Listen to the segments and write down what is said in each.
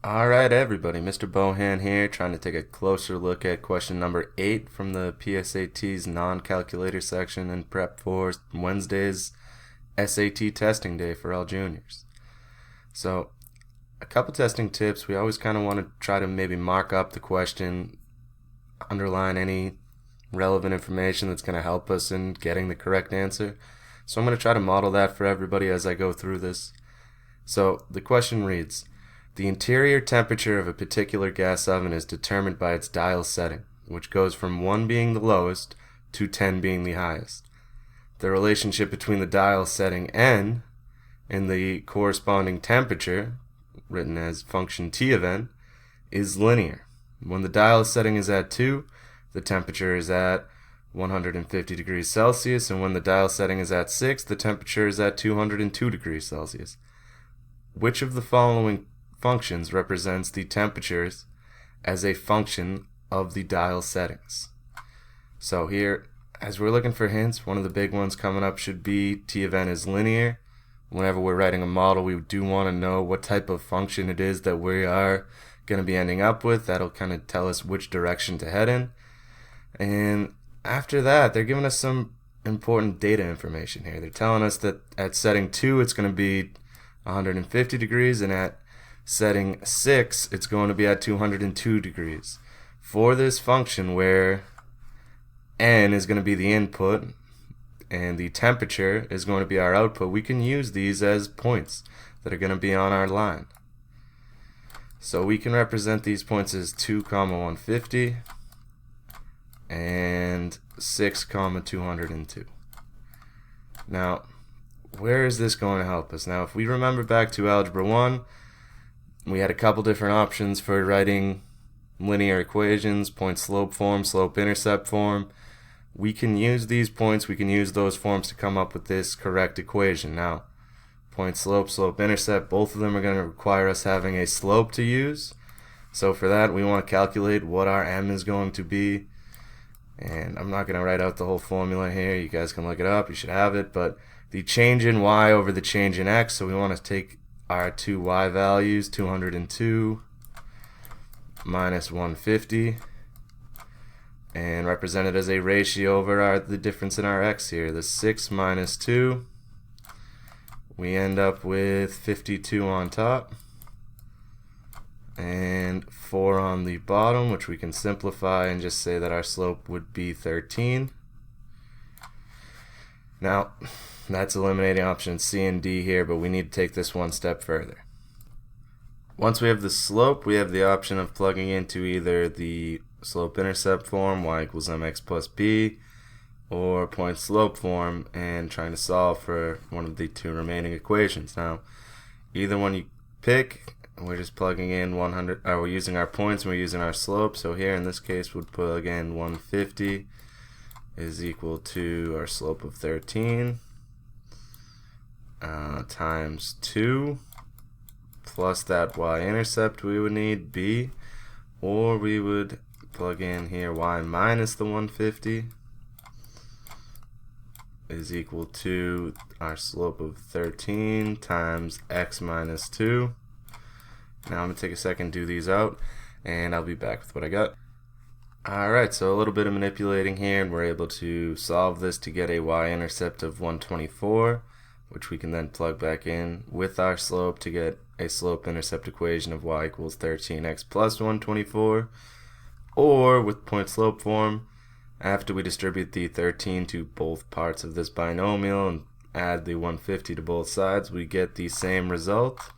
Alright everybody, Mr. Bohan here, trying to take a closer look at question number 8 from the PSAT's non-calculator section in prep for Wednesday's SAT testing day for all juniors. So, a couple testing tips. We always kind of want to try to maybe mark up the question, underline any relevant information that's going to help us in getting the correct answer. So I'm going to try to model that for everybody as I go through this. So, the question reads, the interior temperature of a particular gas oven is determined by its dial setting, which goes from 1 being the lowest to 10 being the highest. The relationship between the dial setting N and the corresponding temperature, written as function T of N, is linear. When the dial setting is at 2, the temperature is at 150 degrees Celsius, and when the dial setting is at 6, the temperature is at 202 degrees Celsius. Which of the following functions represents the temperatures as a function of the dial settings? So here, as we're looking for hints, one of the big ones coming up should be T of N is linear. Whenever we're writing a model, we do want to know what type of function it is that we are going to be ending up with. That'll kind of tell us which direction to head in. And after that, they're giving us some important data information here. They're telling us that at setting 2, it's going to be 150 degrees, and at setting 6, it's going to be at 202 degrees. For this function where N is going to be the input and the temperature is going to be our output, we can use these as points that are going to be on our line. So we can represent these points as 2, 150 and 6, 202. Now, where is this going to help us? Now, if we remember back to Algebra 1, we had a couple different options for writing linear equations, point-slope form, slope-intercept form. We can use these points, we can use those forms to come up with this correct equation. Now, point-slope, slope-intercept, both of them are going to require us having a slope to use. So for that, we want to calculate what our m is going to be. And I'm not going to write out the whole formula here. You guys can look it up, you should have it. But the change in y over the change in x, so we want to take our two y values, 202 minus 150, and represent it as a ratio over the difference in our x here. The 6 minus 2, we end up with 52 on top and 4 on the bottom, which we can simplify and just say that our slope would be 13. Now, that's eliminating options C and D here, but we need to take this one step further. Once we have the slope, we have the option of plugging into either the slope-intercept form, y equals mx plus b, or point-slope form, and trying to solve for one of the two remaining equations. Now, either one you pick, we're just plugging in 100, or we're using our points and we're using our slope. So here in this case, we'd plug in 150 is equal to our slope of 13 times 2 plus that y-intercept we would need, b, or we would plug in here y minus the 150 is equal to our slope of 13 times x minus 2. Now I'm going to take a second to do these out, and I'll be back with what I got. Alright, so a little bit of manipulating here, and we're able to solve this to get a y-intercept of 124, which we can then plug back in with our slope to get a slope-intercept equation of y equals 13x plus 124, or with point-slope form, after we distribute the 13 to both parts of this binomial and add the 150 to both sides, we get the same result.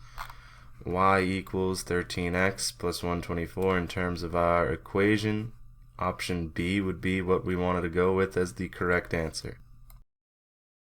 Y equals 13x plus 124 in terms of our equation. Option B would be what we wanted to go with as the correct answer.